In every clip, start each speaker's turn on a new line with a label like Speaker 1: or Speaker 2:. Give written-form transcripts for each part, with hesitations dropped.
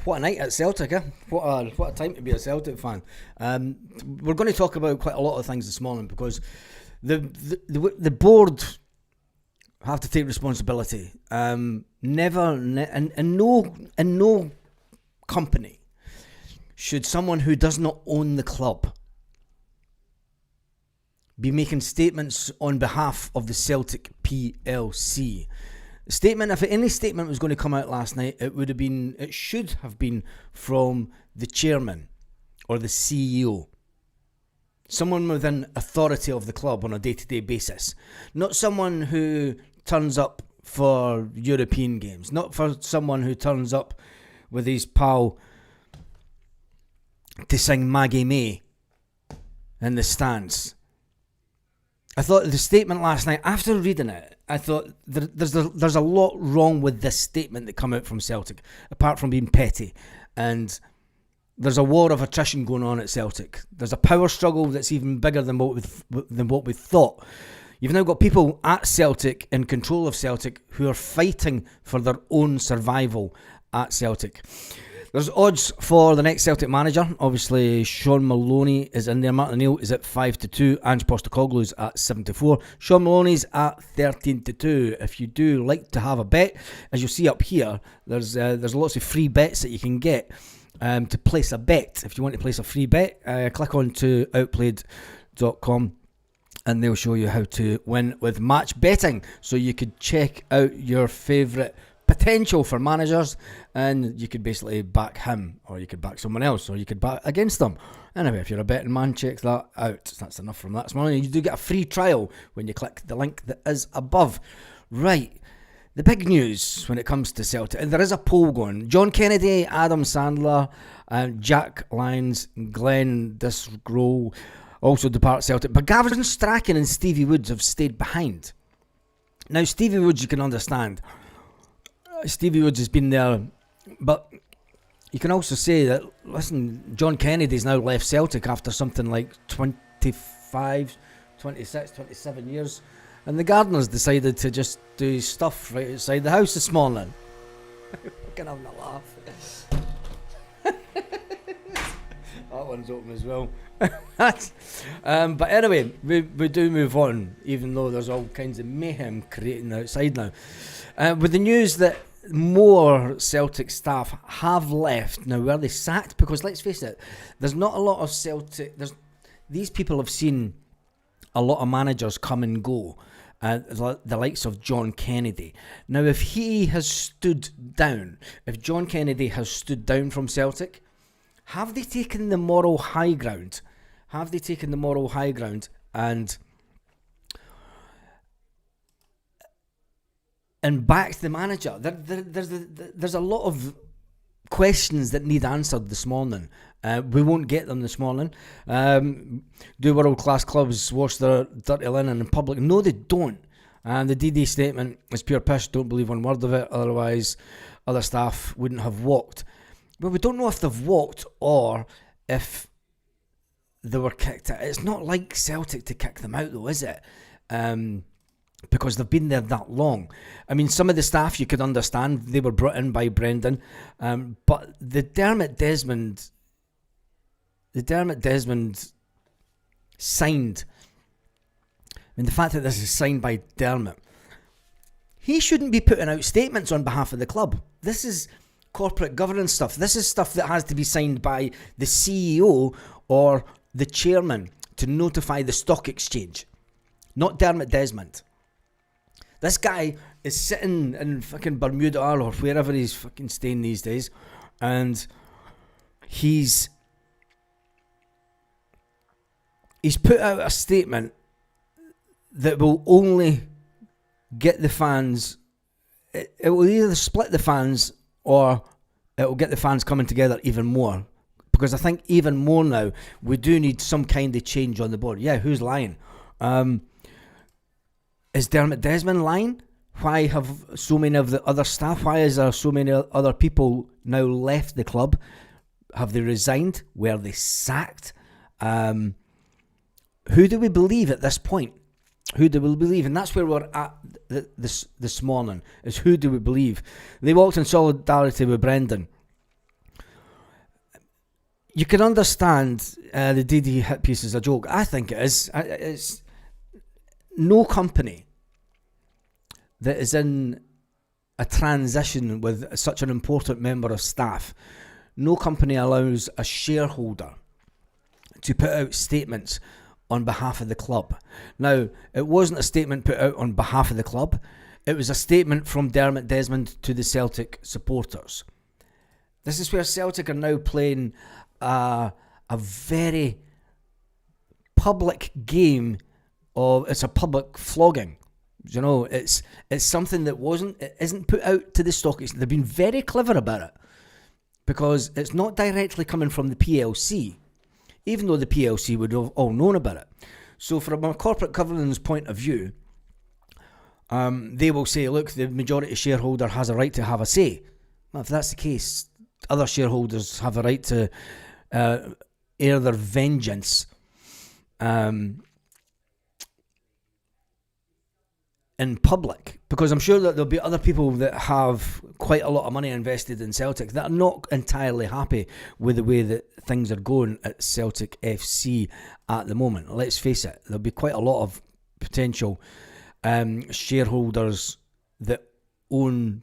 Speaker 1: What a night at Celtic, eh? What a time to be a Celtic fan. We're going to talk about quite a lot of things this morning because the board have to take responsibility. In no company should someone who does not own the club be making statements on behalf of the Celtic PLC. Statement, if any statement was going to come out last night, it should have been from the chairman or the CEO. Someone within authority of the club on a day-to-day basis. Not someone who turns up for European games. Not for someone who turns up with his pal to sing Maggie May in the stands. I thought the statement last night, after reading it, I thought there's a lot wrong with this statement that come out from Celtic, apart from being petty. And there's a war of attrition going on at Celtic. There's a power struggle that's even bigger than what we thought. You've now got people at Celtic, in control of Celtic, who are fighting for their own survival at Celtic. There's odds for the next Celtic manager. Obviously, Sean Maloney is in there. Martin O'Neill is at 5-2. Ange Postecoglou's at 7-4. Sean Maloney's at 13-2. If you do like to have a bet, as you'll see up here, there's lots of free bets that you can get to place a bet. If you want to place a free bet, click on to outplayed.com and they'll show you how to win with match betting. So you could check out your favourite potential for managers, and you could basically back him, or you could back someone else, or you could back against them. Anyway, if you're a betting man, check that out. That's enough from that this morning. You do get a free trial when you click the link that is above. Right, the big news when it comes to Celtic, and there is a poll going. John Kennedy, Adam Sandler, Jack Lyons, Glenn Disgrow also depart Celtic, but Gavin Strachan and Stevie Woods have stayed behind. Now, Stevie Woods, you can understand. Stevie Woods has been there, but you can also say that, listen, John Kennedy's now left Celtic after something like 25, 26, 27 years, and the Gardeners decided to just do stuff right outside the house this morning. Fucking having a laugh. That one's open as well. But anyway, we do move on, even though there's all kinds of mayhem creating outside now. With the news that more Celtic staff have left. Now, were they sacked? Because let's face it, there's not a lot of Celtic. These people have seen a lot of managers come and go, the likes of John Kennedy. Now, if he has stood down, if John Kennedy has stood down from Celtic, have they taken the moral high ground? Have they taken the moral high ground and backed the manager? There's a lot of questions that need answered this morning. We won't get them this morning. Do world-class clubs wash their dirty linen in public? No, they don't. And the DD statement is pure pish. Don't believe one word of it. Otherwise, other staff wouldn't have walked. Well, we don't know if they've walked or if they were kicked out. It's not like Celtic to kick them out, though, is it? Because they've been there that long. I mean, some of the staff you could understand, they were brought in by Brendan, but the Dermot Desmond signed. I mean, the fact that this is signed by Dermot, he shouldn't be putting out statements on behalf of the club. This is corporate governance stuff. This is stuff that has to be signed by the CEO or the chairman to notify the stock exchange, not Dermot Desmond. This guy is sitting in fucking Bermuda or wherever he's fucking staying these days, and he's put out a statement that will only get the fans. It will either split the fans or it will get the fans coming together even more. Because I think even more now, we do need some kind of change on the board. Yeah, who's lying? Is Dermot Desmond lying? Why have so many of the other staff, why is there so many other people now left the club? Have they resigned? Were they sacked? Who do we believe at this point? Who do we believe? And that's where we're at this morning, is who do we believe? They walked in solidarity with Brendan. you can understand the DD hit piece as a joke. I think it is. It's no company that is in a transition with such an important member of staff. No company allows a shareholder to put out statements on behalf of the club. Now, it wasn't a statement put out on behalf of the club. It was a statement from Dermot Desmond to the Celtic supporters. This is where Celtic are now playing a very public game of, it's a public flogging. You know, it's something that isn't put out to the stock exchange. They've been very clever about it because it's not directly coming from the PLC, even though the PLC would have all known about it. So from a corporate governance point of view, they will say, look, the majority shareholder has a right to have a say. Well, if that's the case, other shareholders have a right to air their vengeance in public, because I'm sure that there'll be other people that have quite a lot of money invested in Celtic that are not entirely happy with the way that things are going at Celtic FC at the moment. Let's face it, there'll be quite a lot of potential shareholders that own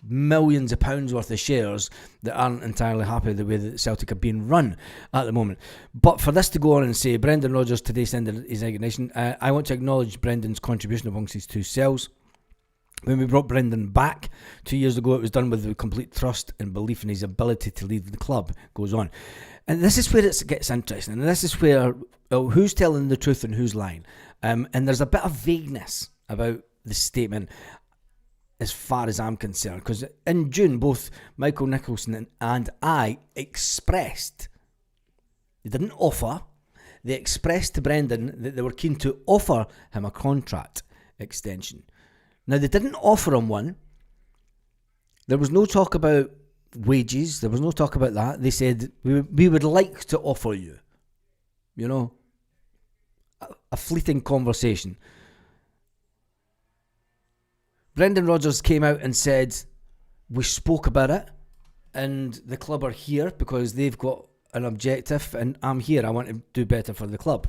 Speaker 1: millions of pounds worth of shares that aren't entirely happy with the way that Celtic are being run at the moment. But for this to go on and say, Brendan Rodgers today sent his resignation, I want to acknowledge Brendan's contribution amongst his two cells. When we brought Brendan back 2 years ago, it was done with complete trust and belief in his ability to lead the club. Goes on. And this is where it gets interesting. And this is where who's telling the truth and who's lying. And there's a bit of vagueness about the statement as far as I'm concerned, because in June both Michael Nicholson and I expressed, they didn't offer, they expressed to Brendan that they were keen to offer him a contract extension. Now they didn't offer him one. There was no talk about wages, there was no talk about that. They said, we would like to offer you, you know, a fleeting conversation. Brendan Rodgers came out and said, we spoke about it and the club are here because they've got an objective and I'm here, I want to do better for the club.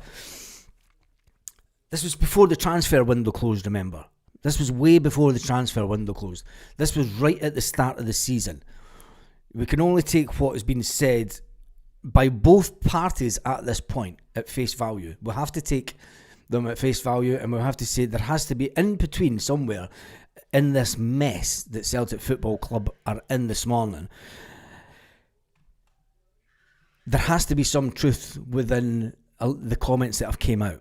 Speaker 1: This was before the transfer window closed, remember. This was way before the transfer window closed. This was right at the start of the season. We can only take what has been said by both parties at this point at face value. We'll have to take them at face value and we'll have to say there has to be in between somewhere in this mess that Celtic Football Club are in this morning. There has to be some truth within the comments that have came out.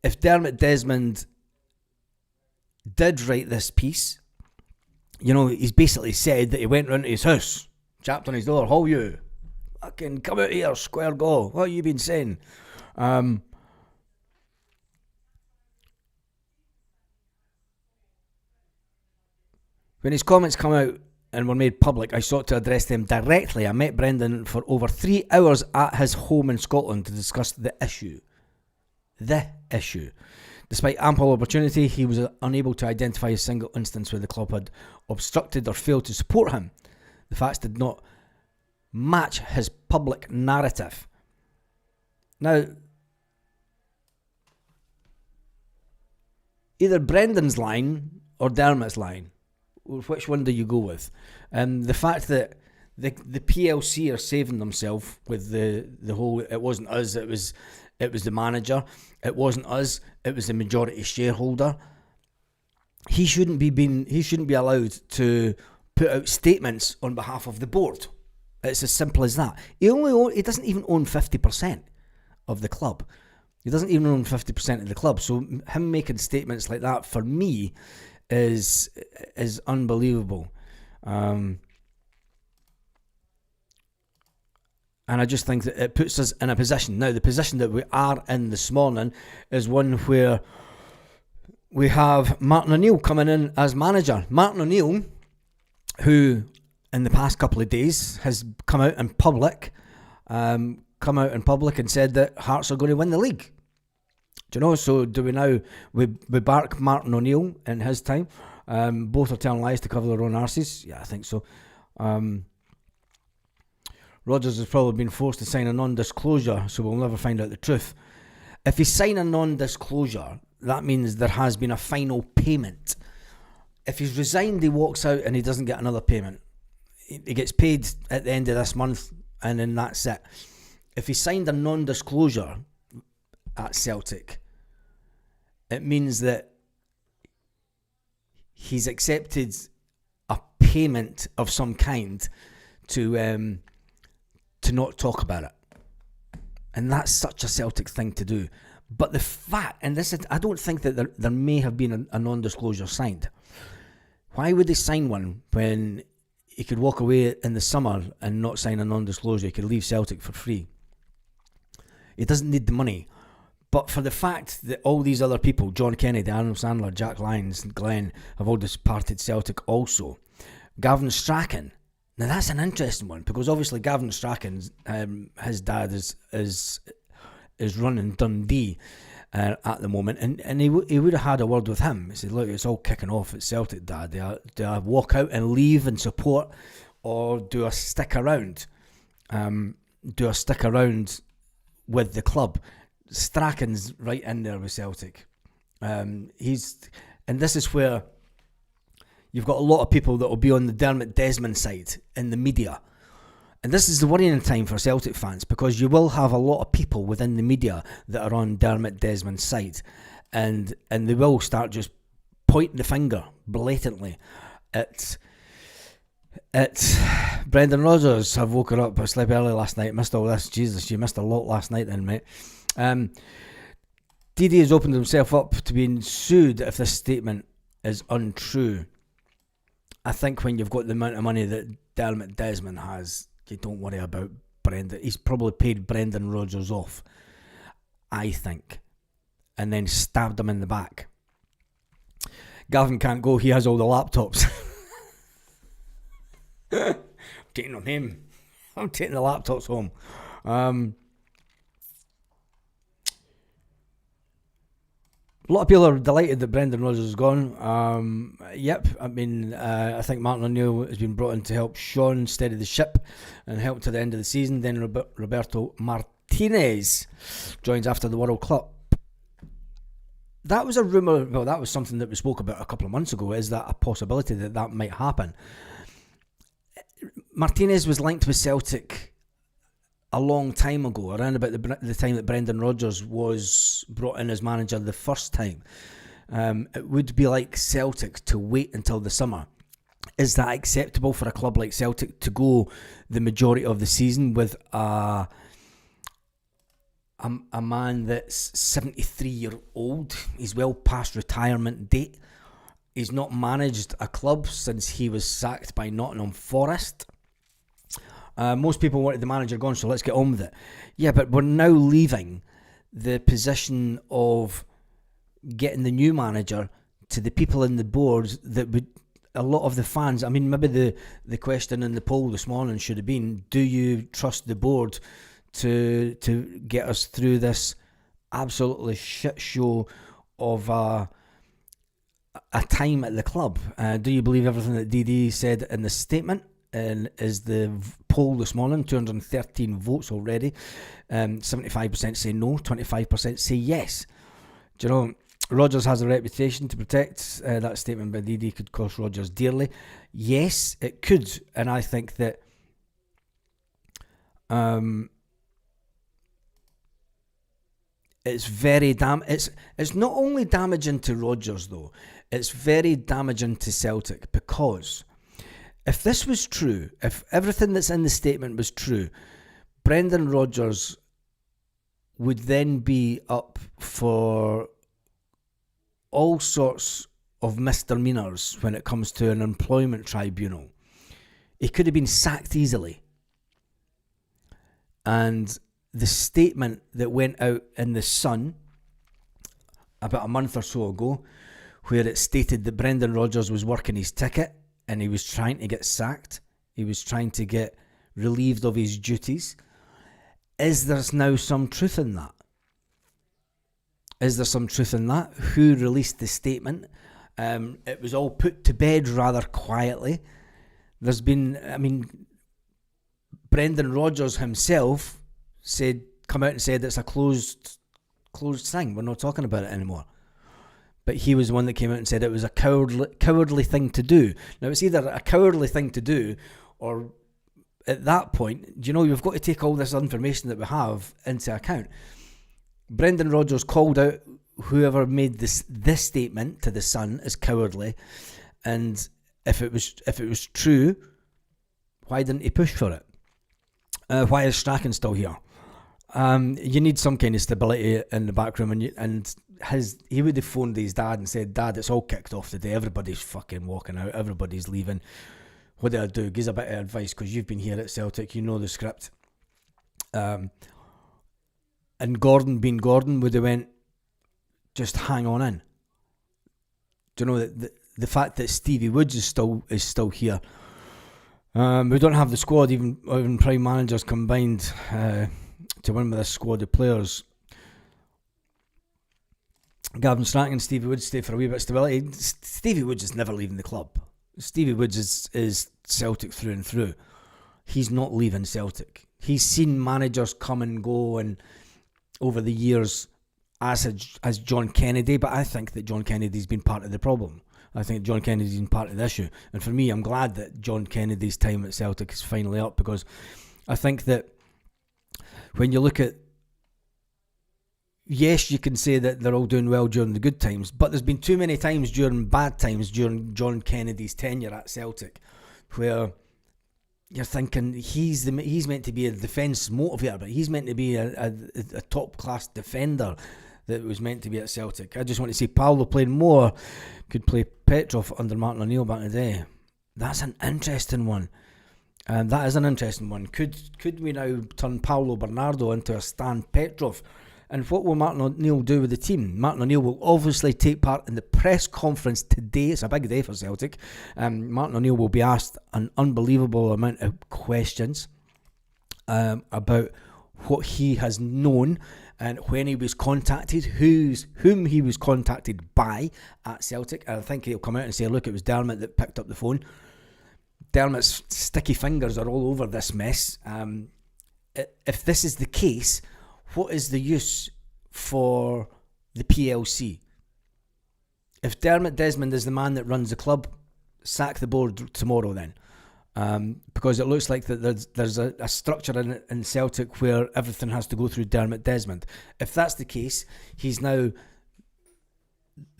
Speaker 1: If Dermot Desmond did write this piece, you know, he's basically said that he went round to his house, tapped on his door, "How you? Fucking come out here, square go. What have you been saying?" When his comments come out and were made public, I sought to address them directly. I met Brendan for over 3 hours at his home in Scotland to discuss the issue. Despite ample opportunity, he was unable to identify a single instance where the club had obstructed or failed to support him. The facts did not match his public narrative. Now, either Brendan's lying or Dermot's lying. Which one do you go with? The fact that the PLC are saving themselves with the whole, it wasn't us, it was the manager, it wasn't us, it was the majority shareholder. He shouldn't be allowed to put out statements on behalf of the board. It's as simple as that. He doesn't even own 50% of the club. He doesn't even own 50% of the club. So him making statements like that, for me, is unbelievable. And I just think that it puts us in a position. Now, the position that we are in this morning is one where we have Martin O'Neill coming in as manager. Martin O'Neill, who in the past couple of days has come out in public and said that Hearts are going to win the league. Do you know? So do we now, we bark Martin O'Neill in his time. Both are telling lies to cover their own arses. Yeah, I think so. Rodgers has probably been forced to sign a non-disclosure, so we'll never find out the truth. If he sign a non-disclosure, that means there has been a final payment. If he's resigned, he walks out and he doesn't get another payment. He gets paid at the end of this month, and then that's it. If he signed a non-disclosure at Celtic, it means that he's accepted a payment of some kind to not talk about it. And that's such a Celtic thing to do. But the fact, and this is, I don't think that there may have been a non-disclosure signed. Why would they sign one when he could walk away in the summer and not sign a non-disclosure? He could leave Celtic for free. He doesn't need the money. But for the fact that all these other people, John Kennedy, Adam Sandler, Jack Lyons, and Glenn, have all departed Celtic also. Gavin Strachan. Now that's an interesting one, because obviously Gavin Strachan, his dad is running Dundee at the moment, and he would have had a word with him. He said, look, it's all kicking off at Celtic, Dad. Do I walk out and leave and support, or do I stick around? Do I stick around with the club? Strachan's right in there with Celtic. And this is where you've got a lot of people that will be on the Dermot Desmond side in the media. And this is the worrying time for Celtic fans, because you will have a lot of people within the media that are on Dermot Desmond's side, and they will start just pointing the finger blatantly at Brendan Rodgers. I've woken up, I slept early last night, missed all this. Jesus, you missed a lot last night then, mate. DD has opened himself up to being sued if this statement is untrue. I think when you've got the amount of money that Dermot Desmond has, you don't worry about Brendan. He's probably paid Brendan Rodgers off, I think, and then stabbed him in the back. Gavin can't go, he has all the laptops. I'm taking on him. I'm taking the laptops home. A lot of people are delighted that Brendan Rodgers is gone. Yep, I mean, I think Martin O'Neill has been brought in to help Sean steady the ship and help to the end of the season. Then Roberto Martinez joins after the World Cup. That was a rumour, well, that was something that we spoke about a couple of months ago. Is that a possibility that might happen? Martinez was linked with Celtic a long time ago, around about the time that Brendan Rodgers was brought in as manager the first time. It would be like Celtic to wait until the summer. Is that acceptable for a club like Celtic to go the majority of the season with a man that's 73-year-old? He's well past retirement date. He's not managed a club since he was sacked by Nottingham Forest. Most people wanted the manager gone, so let's get on with it. Yeah, but we're now leaving the position of getting the new manager to the people in the board that would, a lot of the fans, I mean, maybe the question in the poll this morning should have been, do you trust the board to get us through this absolutely shit show of a time at the club? Do you believe everything that DD said in the statement? And is the poll this morning, 213 votes already. 75% say no, 25% say yes. Do you know, Rodgers has a reputation to protect. That statement by DD could cost Rodgers dearly. Yes, it could, and I think that it's very it's not only damaging to Rodgers though, it's very damaging to Celtic, because if this was true, if everything that's in the statement was true, Brendan Rodgers would then be up for all sorts of misdemeanours when it comes to an employment tribunal. He could have been sacked easily. And the statement that went out in The Sun about a month or so ago, where it stated that Brendan Rodgers was working his ticket and he was trying to get sacked, he was trying to get relieved of his duties. Is there now some truth in that? Is there some truth in that? Who released the statement? It was all put to bed rather quietly. There's been, I mean, Brendan Rodgers himself come out and said it's a closed thing. We're not talking about it anymore. But he was the one that came out and said it was a cowardly thing to do. Now, it's either a cowardly thing to do, or at that point, you've got to take all this information that we have into account. Brendan Rodgers called out whoever made this statement to the Sun as cowardly, and if it was true, why didn't he push for it? Why is Strachan still here? You need some kind of stability in the back room, and he would have phoned his dad and said, "Dad, it's all kicked off today. Everybody's fucking walking out. Everybody's leaving. What do I do? Give us a bit of advice, because you've been here at Celtic. You know the script." And Gordon, being Gordon, would have went, "Just hang on in." Do you know that the fact that Stevie Woods is still here? We don't have the squad, even prime managers combined, to win with a squad of players. Gavin Strachan and Stevie Woods stay for a wee bit of stability. Stevie Woods is never leaving the club. Stevie Woods is Celtic through and through. He's not leaving Celtic. He's seen managers come and go and over the years as John Kennedy, but I think that John Kennedy's been part of the problem. I think John Kennedy's been part of the issue. And for me, I'm glad that John Kennedy's time at Celtic is finally up, because I think that when you look at, yes, you can say that they're all doing well during the good times, but there's been too many times during bad times during John Kennedy's tenure at Celtic where you're thinking he's meant to be a defence motivator, but he's meant to be a top-class defender that was meant to be at Celtic. I just want to see Paolo playing more, could play Petrov under Martin O'Neill back in the day. That's an interesting one. That is an interesting one. Could we now turn Paolo Bernardo into a Stan Petrov? And what will Martin O'Neill do with the team? Martin O'Neill will obviously take part in the press conference today. It's a big day for Celtic. Martin O'Neill will be asked an unbelievable amount of questions about what he has known and when he was contacted, whom he was contacted by at Celtic. And I think he'll come out and say, look, it was Dermot that picked up the phone. Dermot's sticky fingers are all over this mess. If this is the case, what is the use for the PLC? If Dermot Desmond is the man that runs the club, sack the board tomorrow then. Because it looks like that there's a structure in Celtic where everything has to go through Dermot Desmond. If that's the case, he's now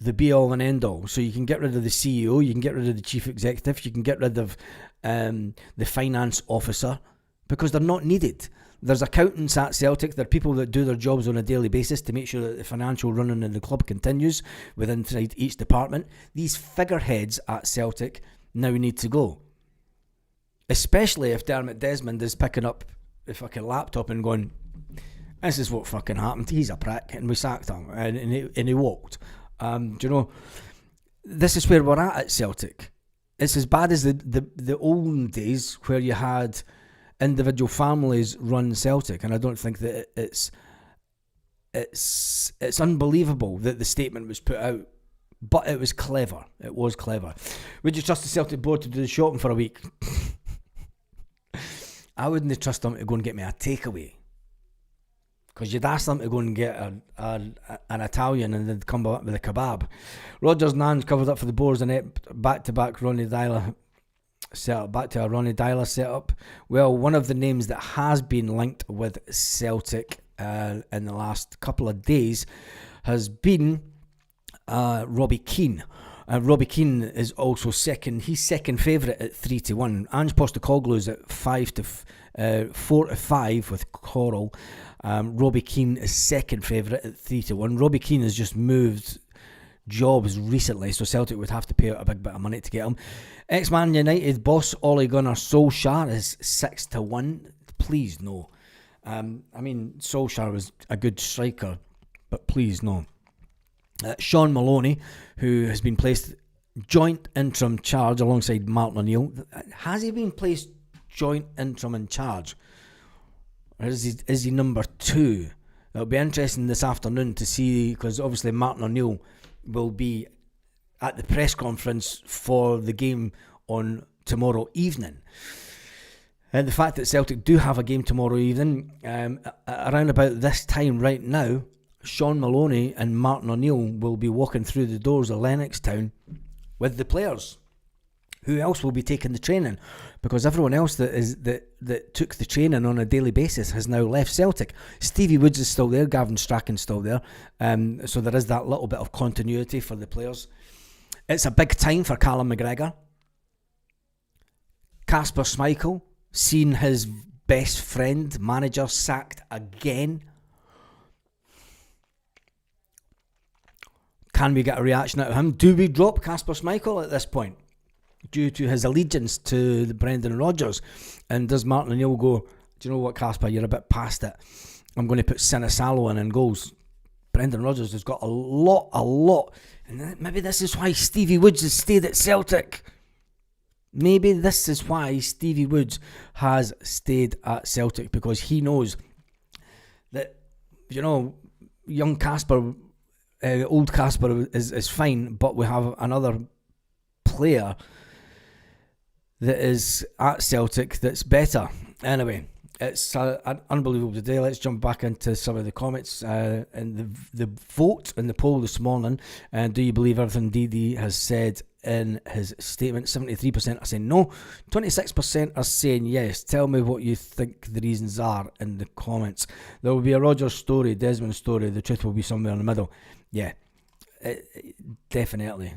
Speaker 1: the be-all and end-all. So you can get rid of the CEO, you can get rid of the chief executive, you can get rid of the finance officer, because they're not needed. There's accountants at Celtic. There are people that do their jobs on a daily basis to make sure that the financial running of the club continues within each department. These figureheads at Celtic now need to go. Especially if Dermot Desmond is picking up a fucking laptop and going, this is what fucking happened. He's a prick, and we sacked him, and he walked. Do you know, this is where we're at Celtic. It's as bad as the olden days where you had individual families run Celtic, and I don't think that it's unbelievable that the statement was put out, but it was clever. It was clever. Would you trust the Celtic board to do the shopping for a week? I wouldn't trust them to go and get me a takeaway, because you'd ask them to go and get an Italian and they'd come back with a kebab. Rogers Nan's covered up for the boards and back-to-back Ronnie Dyler setup, back to a Ronnie Dyler setup. Well, one of the names that has been linked with Celtic in the last couple of days has been Robbie Keane. Robbie Keane is also second. He's second favourite at 3-1. Ange Postecoglou's at 4-5 with Coral. Robbie Keane is second favourite at 3-1. Robbie Keane has just moved jobs recently, so Celtic would have to pay out a big bit of money to get him. Ex-Man United boss Ole Gunnar Solskjaer is 6-1. Please no. I mean, Solskjaer was a good striker, but please no. Sean Maloney, who has been placed joint interim charge alongside Martin O'Neill. Has he been placed joint interim in charge? Or is he number 2? It'll be interesting this afternoon to see, because obviously Martin O'Neill will be at the press conference for the game on tomorrow evening. And the fact that Celtic do have a game tomorrow evening, around about this time right now, Sean Maloney and Martin O'Neill will be walking through the doors of Lennoxtown with the players. Who else will be taking the training? Because everyone else that took the training on a daily basis has now left Celtic. Stevie Woods is still there, Gavin Strachan's still there, so there is that little bit of continuity for the players. It's a big time for Callum McGregor. Kasper Schmeichel, seeing his best friend, manager, sacked again. Can we get a reaction out of him? Do we drop Kasper Schmeichel at this point due to his allegiance to the Brendan Rodgers? And does Martin O'Neill go, do you know what, Kasper, you're a bit past it. I'm going to put Sinisalo in goals. Brendan Rodgers has got a lot. And maybe this is why Stevie Woods has stayed at Celtic. Maybe this is why Stevie Woods has stayed at Celtic, because he knows that, young Kasper, old Kasper is fine, but we have another player that is at Celtic that's better. Anyway, it's an unbelievable day. Let's jump back into some of the comments and the vote in the poll this morning. Do you believe everything DD has said in his statement? 73% are saying no, 26% are saying yes. Tell me what you think the reasons are in the comments. There will be a Rodgers story, Desmond story. The truth will be somewhere in the middle. Yeah, definitely.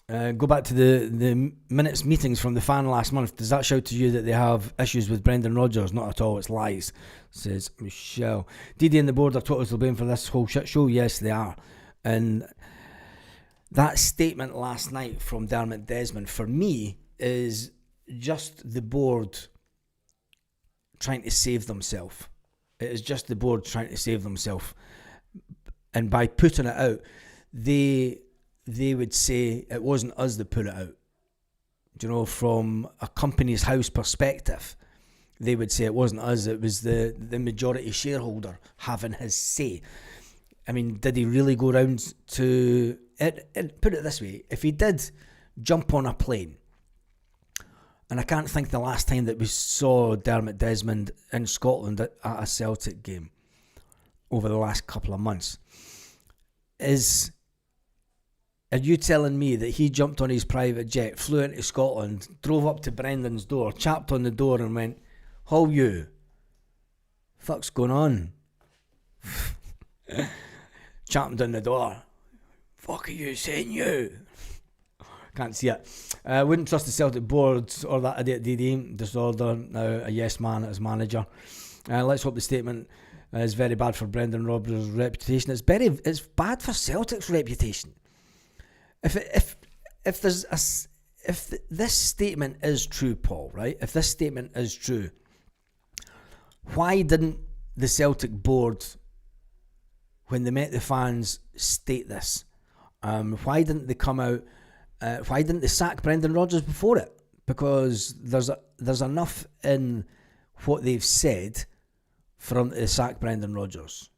Speaker 1: Go back to the minutes meetings from the fan last month. Does that show to you that they have issues with Brendan Rodgers? Not at all, it's lies, says Michelle. DD and the board are totally to blame for this whole shit show. Yes, they are. And that statement last night from Dermot Desmond, for me, is just the board trying to save themselves. It is just the board trying to save themselves. And by putting it out, they would say it wasn't us that put it out. From a company's house perspective, they would say it wasn't us, it was the majority shareholder having his say. I mean, did he really go round to it? Put it this way, if he did jump on a plane, and I can't think the last time that we saw Dermot Desmond in Scotland at a Celtic game over the last couple of months, are you telling me that he jumped on his private jet, flew into Scotland, drove up to Brendan's door, chapped on the door and went, "How you? Fuck's going on?" Chapped on the door. "Fuck are you saying, you?" Can't see it. Wouldn't trust the Celtic board or that idiot DD. Disorder, now a yes man as manager. Let's hope the statement is very bad for Brendan Rodgers' reputation. It's bad for Celtic's reputation. If this statement is true, Paul, right? If this statement is true, why didn't the Celtic board, when they met the fans, state this? Why didn't they come out? Why didn't they sack Brendan Rodgers before it? Because there's enough in what they've said for them to sack Brendan Rodgers.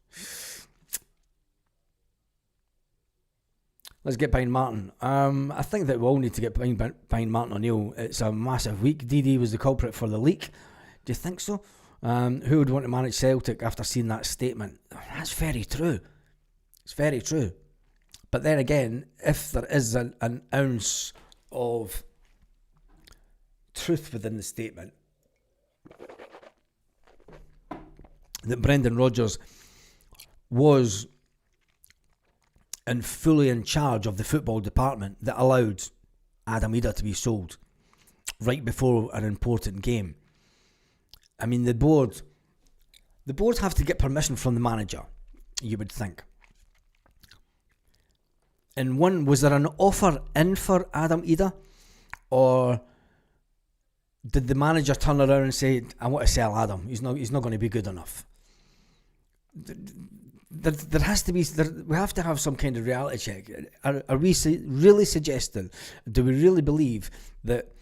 Speaker 1: Let's get behind Martin. I think that we all need to get behind Martin O'Neill. It's a massive week. DD was the culprit for the leak. Do you think so? Who would want to manage Celtic after seeing that statement? That's very true. It's very true. But then again, if there is an ounce of truth within the statement that Brendan Rodgers was and fully in charge of the football department that allowed Adam Idah to be sold right before an important game. I mean, the board have to get permission from the manager, you would think. And was there an offer in for Adam Idah, or did the manager turn around and say, "I want to sell Adam. He's not going to be good enough"? There has to be. We have to have some kind of reality check. Are we really suggesting? Do we really believe that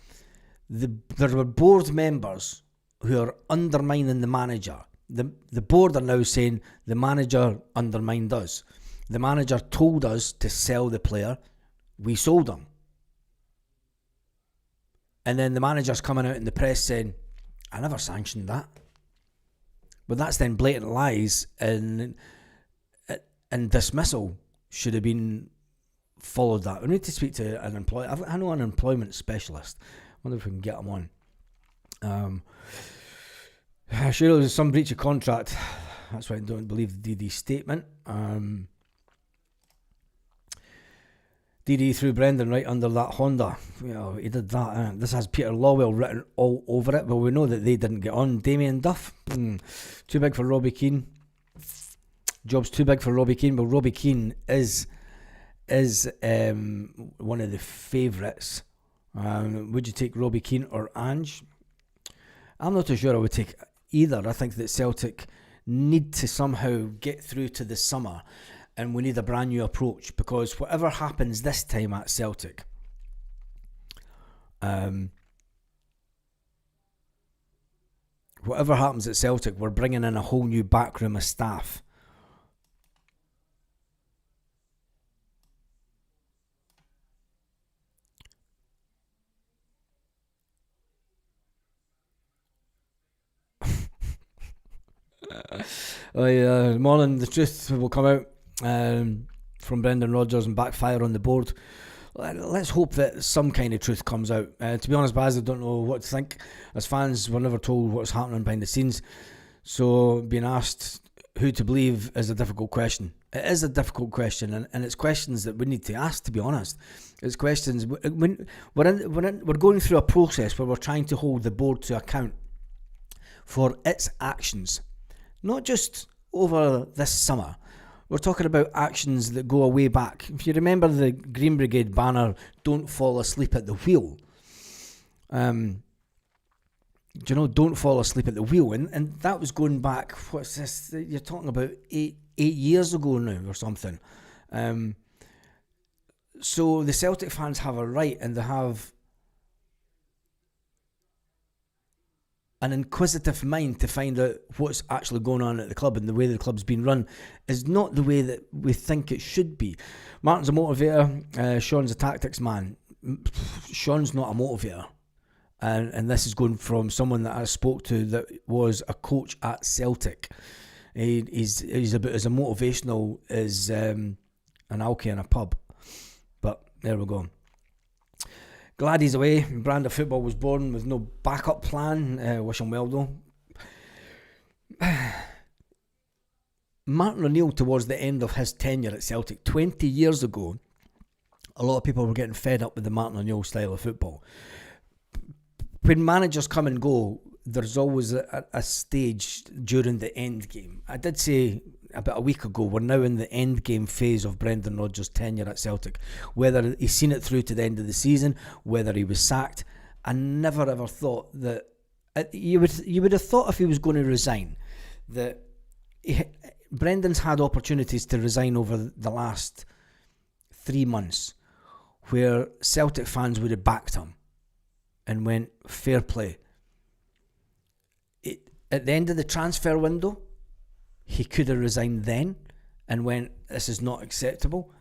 Speaker 1: there were board members who are undermining the manager? The board are now saying the manager undermined us. The manager told us to sell the player. We sold him. And then the manager's coming out in the press saying, I never sanctioned that. But that's then blatant lies, and dismissal should have been followed that. We need to speak to an employee. I know an employment specialist. I wonder if we can get him on. Sure, there was some breach of contract. That's why I don't believe the DD statement. DD threw Brendan right under that Honda. He did that. This has Peter Lawwell written all over it. Well, we know that they didn't get on. Damien Duff, too big for Robbie Keane. Job's too big for Robbie Keane. Well, Robbie Keane is one of the favourites. Would you take Robbie Keane or Ange? I'm not too sure I would take either. I think that Celtic need to somehow get through to the summer, and we need a brand new approach, because whatever happens this time at Celtic, whatever happens at Celtic, we're bringing in a whole new backroom of staff. Morning, the truth will come out from Brendan Rodgers and backfire on the board. Let's hope that some kind of truth comes out. To be honest, Baz, I don't know what to think. As fans, we're never told what's happening behind the scenes, so being asked who to believe is a difficult question. It is a difficult question, and it's questions that we need to ask, to be honest. It's questions. We're going through a process where we're trying to hold the board to account for its actions, not just over this summer. We're talking about actions that go way back. If you remember the Green Brigade banner, "Don't fall asleep at the wheel." Don't fall asleep at the wheel. And that was going back, what's this? You're talking about eight years ago now or something. So the Celtic fans have a right, and they have an inquisitive mind to find out what's actually going on at the club, and the way the club's been run is not the way that we think it should be. Martin's a motivator, Sean's a tactics man. Sean's not a motivator, and this is going from someone that I spoke to that was a coach at Celtic. He's about as motivational as an alky in a pub, but there we go. Glad he's away. Brand of football was born with no backup plan. Wish him well though. Martin O'Neill, towards the end of his tenure at Celtic 20 years ago, a lot of people were getting fed up with the Martin O'Neill style of football. When managers come and go, there's always a stage during the end game. I did say about a week ago, we're now in the end game phase of Brendan Rodgers' tenure at Celtic. Whether he's seen it through to the end of the season, whether he was sacked, I never ever thought that you would have thought if he was going to resign that Brendan's had opportunities to resign over the last 3 months where Celtic fans would have backed him and went, fair play. At the end of the transfer window, he could have resigned then and went, this is not acceptable.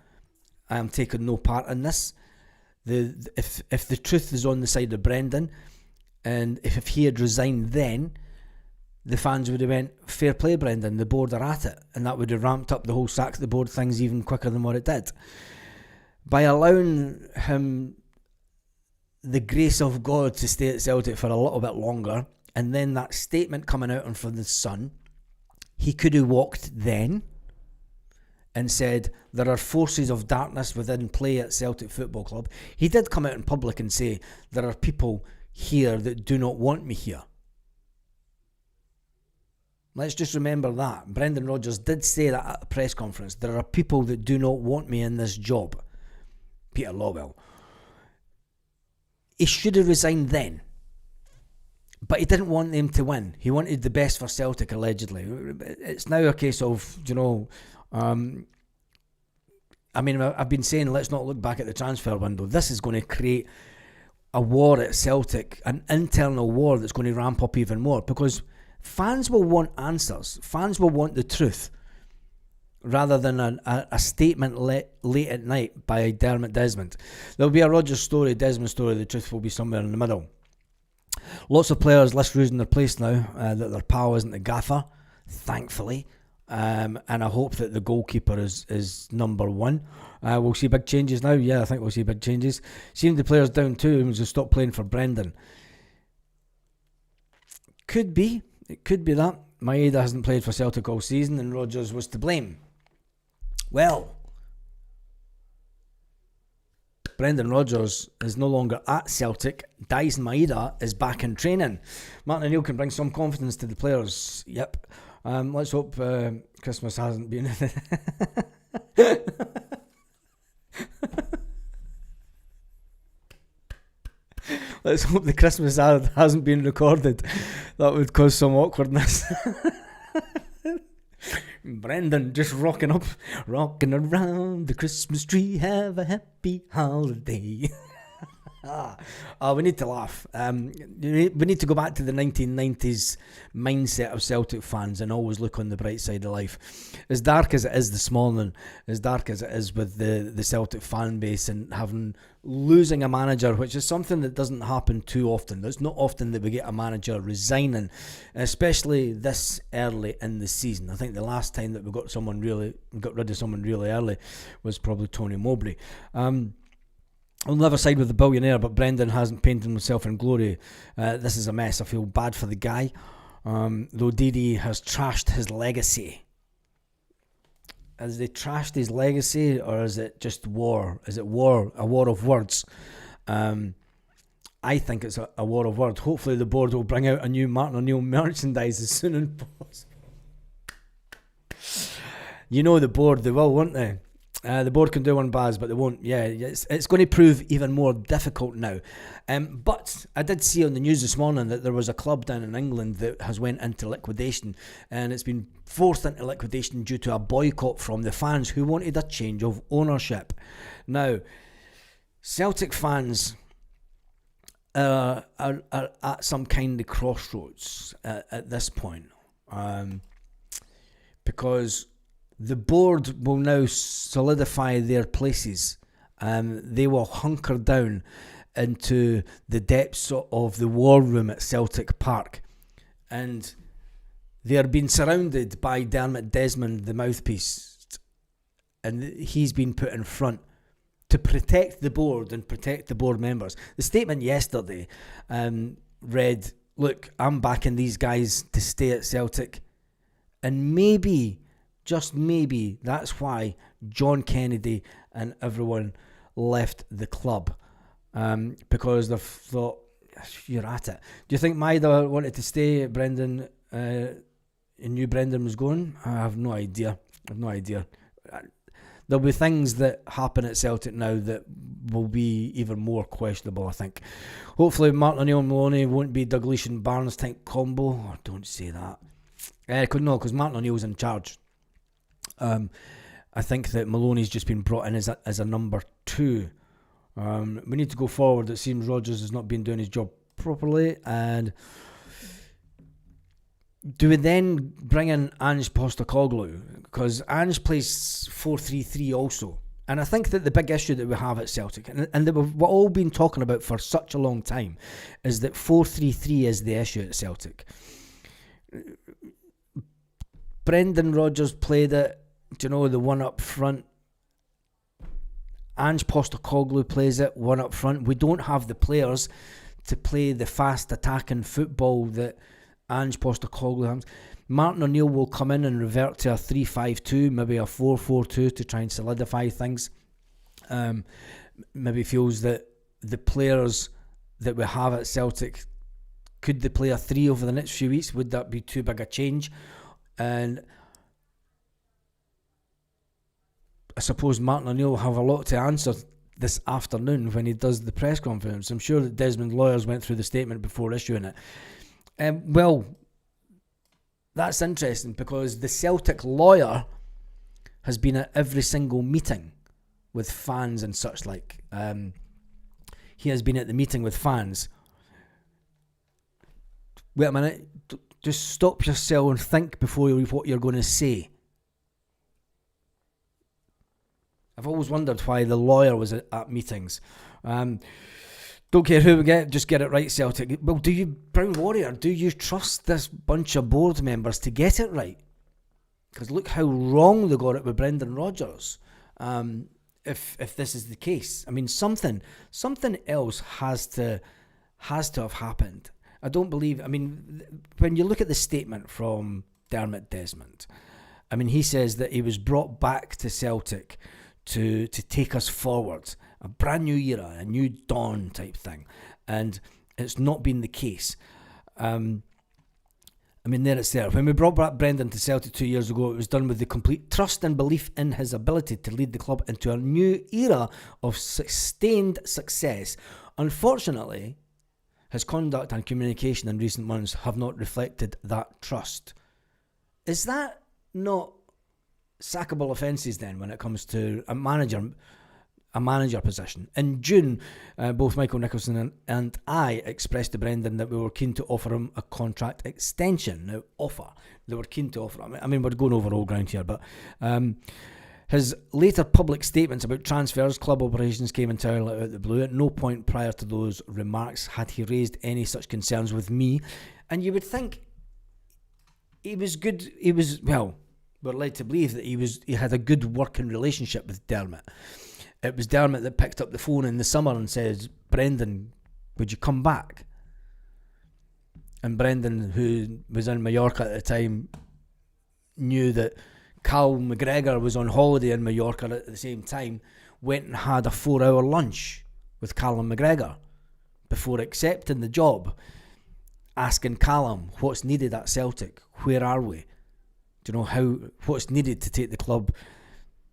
Speaker 1: I am taking no part in this. If the truth is on the side of Brendan, and if he had resigned then, the fans would have went, fair play, Brendan, the board are at it. And that would have ramped up the whole sack the board things even quicker than what it did. By allowing him the grace of God to stay at Celtic for a little bit longer, and then that statement coming out from the Sun, he could have walked then and said, there are forces of darkness within play at Celtic Football Club. He did come out in public and say, there are people here that do not want me here. Let's just remember that. Brendan Rodgers did say that at a press conference. There are people that do not want me in this job. Peter Lawwell. He should have resigned then. But he didn't want them to win. He wanted the best for Celtic, allegedly. It's now a case of, I've been saying let's not look back at the transfer window. This is going to create a war at Celtic, an internal war that's going to ramp up even more, because fans will want answers. Fans will want the truth. rather than a statement late at night by Dermot Desmond. There'll be a Rodgers story, Desmond story, the truth will be somewhere in the middle. Lots of players losing their place now, that their pal isn't the gaffer, thankfully. And I hope that the goalkeeper is number one. We'll see big changes now. Yeah, I think we'll see big changes. Seeing the players down too, and just stop playing for Brendan. It could be that. Maeda hasn't played for Celtic all season and Rodgers was to blame. Well, Brendan Rodgers is no longer at Celtic. Dyson Maeda is back in training. Martin O'Neill can bring some confidence to the players. Yep. Let's hope Christmas hasn't been... Let's hope the Christmas ad hasn't been recorded. That would cause some awkwardness. Brendan just rocking around the Christmas tree. Have a happy holiday. We need to laugh. We need to go back to the 1990s mindset of Celtic fans and always look on the bright side of life. As dark as it is this morning, as dark as it is with the Celtic fan base and losing a manager, which is something that doesn't happen too often. It's not often that we get a manager resigning, especially this early in the season. I think the last time that we got rid of someone really early was probably Tony Mowbray. I'll never side with the billionaire, but Brendan hasn't painted himself in glory. This is a mess. I feel bad for the guy. Though Didi has trashed his legacy. Has they trashed his legacy, or is it just war? Is it war? A war of words? I think it's a war of words. Hopefully the board will bring out a new Martin O'Neill merchandise as soon as possible. You know the board, they will, won't they? The board can do one, Baz, but they won't. Yeah, it's going to prove even more difficult now. But I did see on the news this morning that there was a club down in England that has went into liquidation, and it's been forced into liquidation due to a boycott from the fans who wanted a change of ownership. Now, Celtic fans are at some kind of crossroads at this point, because the board will now solidify their places. They will hunker down into the depths of the war room at Celtic Park. And they are being surrounded by Dermot Desmond, the mouthpiece. And he's been put in front to protect the board and protect the board members. The statement yesterday read, look, I'm backing these guys to stay at Celtic. And maybe... just maybe that's why John Kennedy and everyone left the club, because they've thought, you're at it. Do you think Maeda wanted to stay? Brendan and knew Brendan was going? I have no idea. There'll be things that happen at Celtic now that will be even more questionable, I think. Hopefully Martin O'Neill and Maloney won't be Dalglish and Barnes type combo. Oh, don't say that. Because Martin O'Neill's in charge. I think that Maloney's just been brought in as a number two. We need to go forward. It seems Rodgers has not been doing his job properly. And do we then bring in Ange Postecoglou? Because Ange plays 4-3-3 also. And I think that the big issue that we have at Celtic, and that we've all been talking about for such a long time, is that 4-3-3 is the issue at Celtic. Brendan Rodgers played it, do you know, the one up front. Ange Postecoglou plays it, one up front. We don't have the players to play the fast attacking football that Ange Postecoglou has. Martin O'Neill will come in and revert to a 3-5-2, maybe a 4-4-2 to try and solidify things. Maybe feels that the players that we have at Celtic, could they play a 3 over the next few weeks? Would that be too big a change? And I suppose Martin O'Neill will have a lot to answer this afternoon when he does the press conference. I'm sure that Desmond's lawyers went through the statement before issuing it. Well, that's interesting because the Celtic lawyer has been at every single meeting with fans and such like. He has been at the meeting with fans. Wait a minute. Just stop yourself and think before what you're going to say. I've always wondered why the lawyer was at meetings. Don't care who we get, just get it right, Celtic. Well, Brown Warrior, do you trust this bunch of board members to get it right? Because look how wrong they got it with Brendan Rodgers. If this is the case, I mean, something else has to have happened. I don't believe. I mean, when you look at the statement from Dermot Desmond, I mean, he says that he was brought back to Celtic to take us forward, a brand new era, a new dawn type thing, and it's not been the case. I mean, there it's there. When we brought back Brendan to Celtic 2 years ago, it was done with the complete trust and belief in his ability to lead the club into a new era of sustained success. Unfortunately, his conduct and communication in recent months have not reflected that trust. Is that not sackable offences then when it comes to a manager position? In June, both Michael Nicholson and I expressed to Brendan that we were keen to offer him a contract extension. Now, they were keen to offer him. I mean, we're going over old ground here, but his later public statements about transfers, club operations came entirely out of the blue. At no point prior to those remarks had he raised any such concerns with me. And you would think he was good. We're led to believe that he had a good working relationship with Dermot. It was Dermot that picked up the phone in the summer and says, Brendan, would you come back? And Brendan, who was in Mallorca at the time, knew that Cal McGregor was on holiday in Mallorca at the same time, went and had a 4-hour lunch with Callum McGregor before accepting the job, asking Callum what's needed at Celtic, where are we? Do you know what's needed to take the club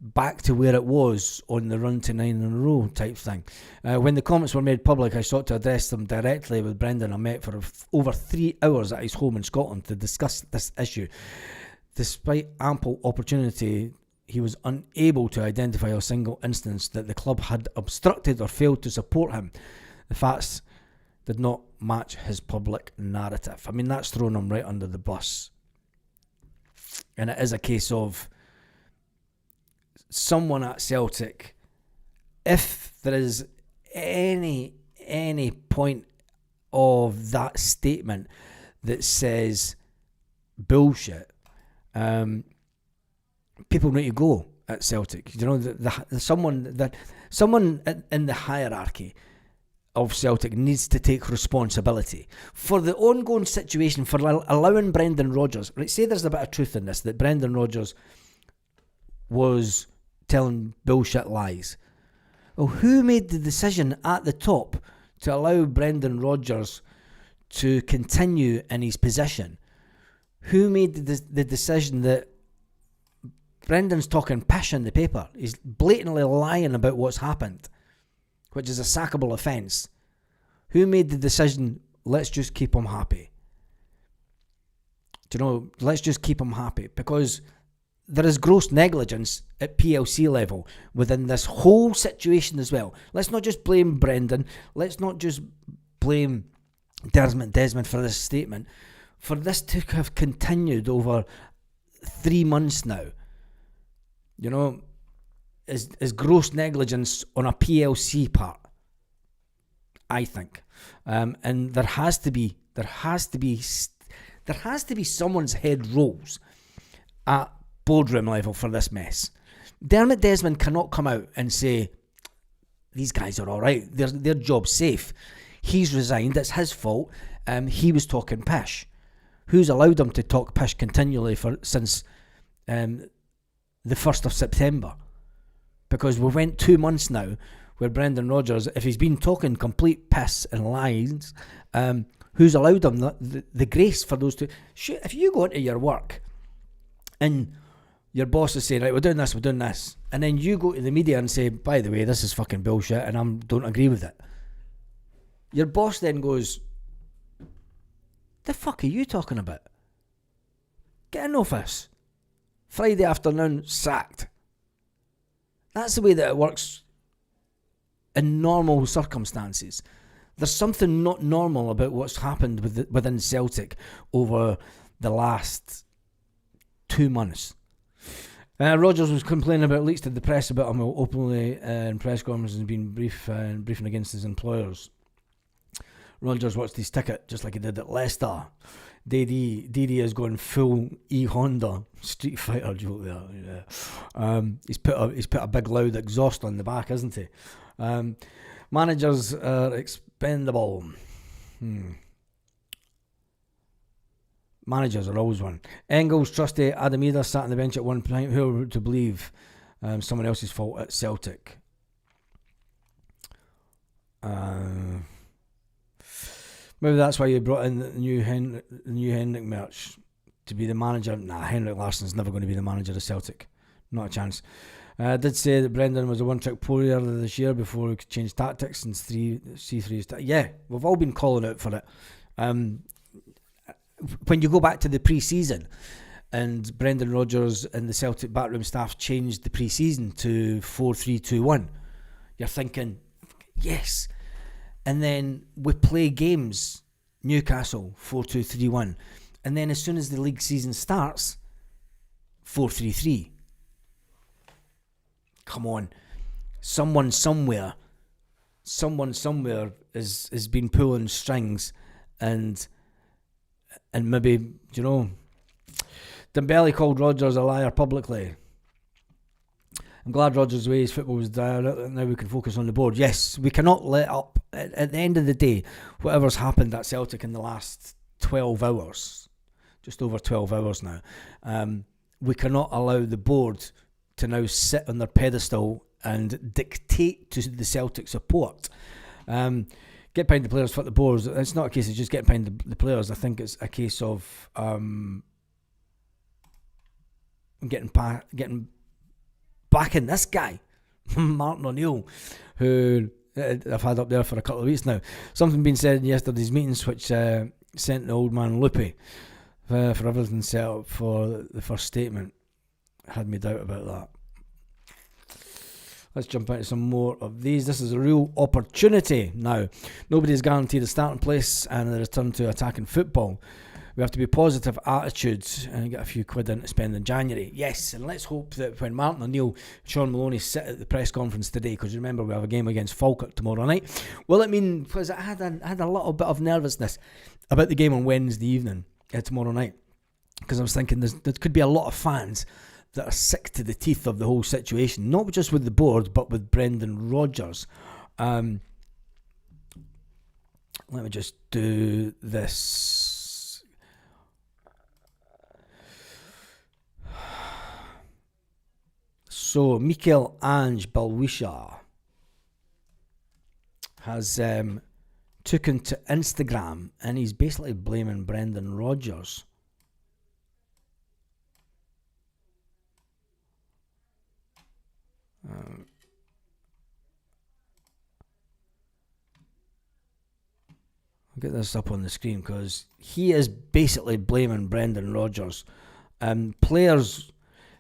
Speaker 1: back to where it was on the run to 9 in a row type thing. When the comments were made public, I sought to address them directly with Brendan. I met for over 3 hours at his home in Scotland to discuss this issue. Despite ample opportunity, he was unable to identify a single instance that the club had obstructed or failed to support him. The facts did not match his public narrative. I mean, that's thrown him right under the bus. And it is a case of someone at Celtic, if there is any point of that statement that says bullshit, people need to go at Celtic. You know, someone in the hierarchy of Celtic needs to take responsibility for the ongoing situation, for allowing Brendan Rodgers, right, say there's a bit of truth in this, that Brendan Rodgers was telling bullshit lies. Well, who made the decision at the top to allow Brendan Rodgers to continue in his position? Who made the decision that Brendan's talking pish in the paper? He's blatantly lying about what's happened, which is a sackable offence. Who made the decision, let's just keep him happy? Do you know, let's just keep him happy, because there is gross negligence at PLC level within this whole situation as well. Let's not just blame Brendan. Let's not just blame Dermot Desmond for this statement. For this to have continued over 3 months now, you know, is gross negligence on a PLC part, I think. And there has to be someone's head rolls at boardroom level for this mess. Dermot Desmond cannot come out and say these guys are all right, their job's safe. He's resigned, it's his fault. He was talking pish. Who's allowed him to talk pish continually since the 1st of September? Because we went 2 months now where Brendan Rodgers, if he's been talking complete piss and lies, who's allowed him the grace for those two? If you go into your work and your boss is saying, right, we're doing this, and then you go to the media and say, by the way, this is fucking bullshit and I don't agree with it. Your boss then goes, the fuck are you talking about? Get in office. Friday afternoon, sacked. That's the way that it works in normal circumstances. There's something not normal about what's happened within Celtic over the last 2 months. Rodgers was complaining about leaks to the press about him openly in press conferences and been briefing against his employers. Rodgers watched his ticket just like he did at Leicester. DD is going full E-Honda Street Fighter joke there. Yeah. He's put a big loud exhaust on the back, isn't he? Managers are expendable. Managers are always one. Engels, trusty Adam Eder sat on the bench at one point. Who were to believe someone else's fault at Celtic? Maybe that's why you brought in the new Henrik merch to be the manager. Nah, Henrik Larsson's never going to be the manager of Celtic. Not a chance. I did say that Brendan was a one-trick pony this year before he could change tactics and C3. Yeah, we've all been calling out for it. When you go back to the pre-season and Brendan Rodgers and the Celtic backroom staff changed the pre-season to 4-3-2-1, you're thinking, yes. And then we play games, Newcastle, 4-2-3-1. And then as soon as the league season starts, 4-3-3. Come on. Someone somewhere has been pulling strings and maybe, Dembele called Rodgers a liar publicly. I'm glad Rodgers' ways football was down. Now we can focus on the board. Yes, we cannot let up. At the end of the day, whatever's happened at Celtic in the last 12 hours, just over 12 hours now, we cannot allow the board to now sit on their pedestal and dictate to the Celtic support. Get behind the players, fuck the boards. It's not a case of just getting behind the players. I think it's a case of getting back in this guy, Martin O'Neill, who I've had up there for a couple of weeks now. Something being said in yesterday's meetings which sent the old man loopy for everything set up for the first statement. Had me doubt about that. Let's jump into some more of these. This is a real opportunity now. Nobody is guaranteed a starting place and a return to attacking football. We have to be positive attitudes and get a few quid in to spend in January. Yes, and let's hope that when Martin O'Neill and Sean Maloney sit at the press conference today, because remember we have a game against Falkirk tomorrow night. Well, because I had a little bit of nervousness about the game on Wednesday evening, tomorrow night, because I was thinking there could be a lot of fans that are sick to the teeth of the whole situation, not just with the board, but with Brendan Rodgers. Let me just do this. So, Mikel Ange Balwisha has taken to Instagram and he's basically blaming Brendan Rodgers. I'll get this up on the screen because he is basically blaming Brendan Rodgers. Players,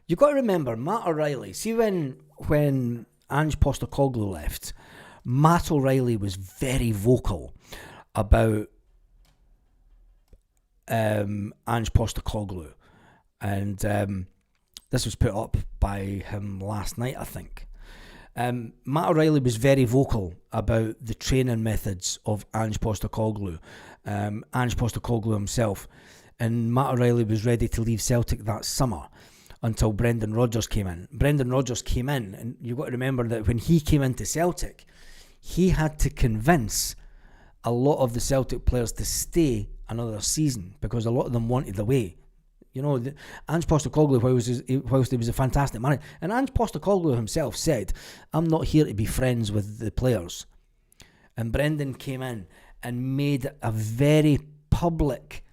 Speaker 1: you've got to remember Matt O'Reilly. See when Ange Postecoglou left, Matt O'Reilly was very vocal about Ange Postecoglou, and this was put up by him last night, I think. Matt O'Reilly was very vocal about the training methods of Ange Postecoglou, Ange Postecoglou himself, and Matt O'Reilly was ready to leave Celtic that summer until Brendan Rodgers came in. Brendan Rodgers came in, and you've got to remember that when he came into Celtic, he had to convince a lot of the Celtic players to stay another season because a lot of them wanted away. Ange Postecoglou, whilst he was a fantastic manager, and Ange Postecoglou himself said, I'm not here to be friends with the players. And Brendan came in and made a very public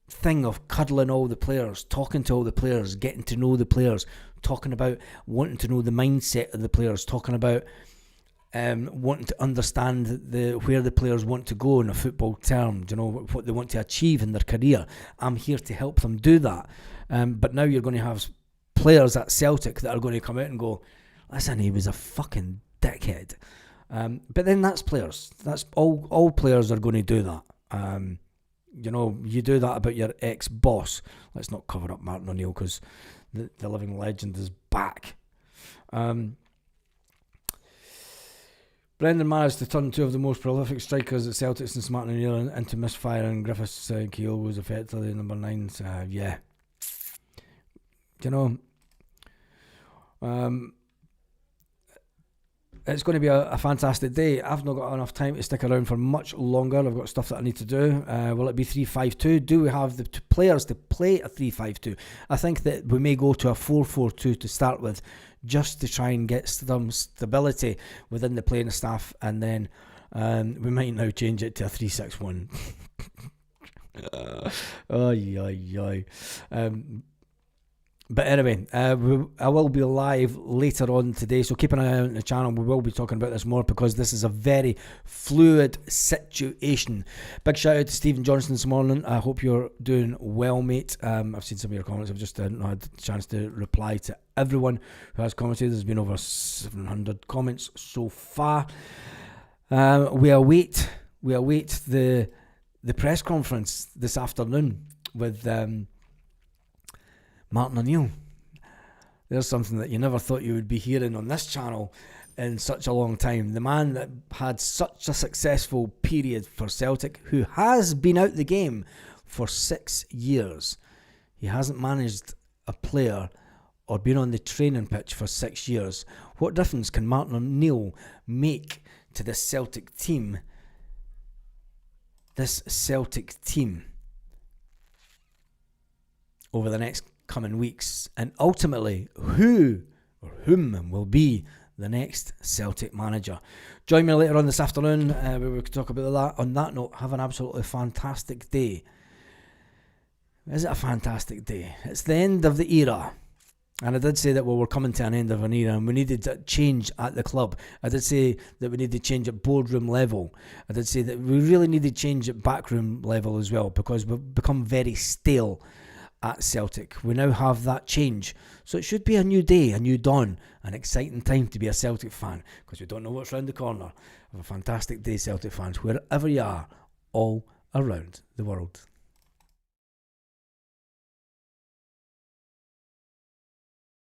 Speaker 1: thing of cuddling all the players, talking to all the players, getting to know the players, talking about wanting to know the mindset of the players, talking about wanting to understand where the players want to go in a football term, what they want to achieve in their career. I'm here to help them do that. But now you're going to have players at Celtic that are going to come out and go, listen, he was a fucking dickhead. But then that's players. That's all players are going to do that. You do that about your ex-boss. Let's not cover up Martin O'Neill because the living legend is back. Brendan managed to turn two of the most prolific strikers at Celtic since Martin O'Neill into misfire, and Griffiths' Keel was effectively number 9. So, yeah. You know, it's going to be a fantastic day. I've not got enough time to stick around for much longer. I've got stuff that I need to do. Will it be 3-5-2? Do we have the players to play a 3-5-2? I think that we may go to a 4-4-2 to start with, just to try and get some stability within the playing staff, and then we might now change it to a 3-6-1. But anyway, I will be live later on today, so keep an eye out on the channel. We will be talking about this more because this is a very fluid situation. Big shout out to Stephen Johnson this morning. I hope you're doing well, mate. I've seen some of your comments. I've just not had a chance to reply to everyone who has commented. There's been over 700 comments so far. We await the press conference this afternoon with Martin O'Neill. There's something that you never thought you would be hearing on this channel in such a long time. The man that had such a successful period for Celtic, who has been out the game for 6 years. He hasn't managed a player or been on the training pitch for 6 years. What difference can Martin O'Neill make to this Celtic team? This Celtic team over the next coming weeks, and ultimately whom will be the next Celtic manager. Join me later on this afternoon where we can talk about that. On that note, have an absolutely fantastic day. Is it a fantastic day? It's the end of the era, and I did say that we're coming to an end of an era and we needed to change at the club. I did say that we need to change at boardroom level. I did say that we really need to change at backroom level as well, because we've become very stale at Celtic. We now have that change, so it should be a new day, a new dawn, an exciting time to be a Celtic fan, because we don't know what's round the corner. Have a fantastic day, Celtic fans, wherever you are, all around the world.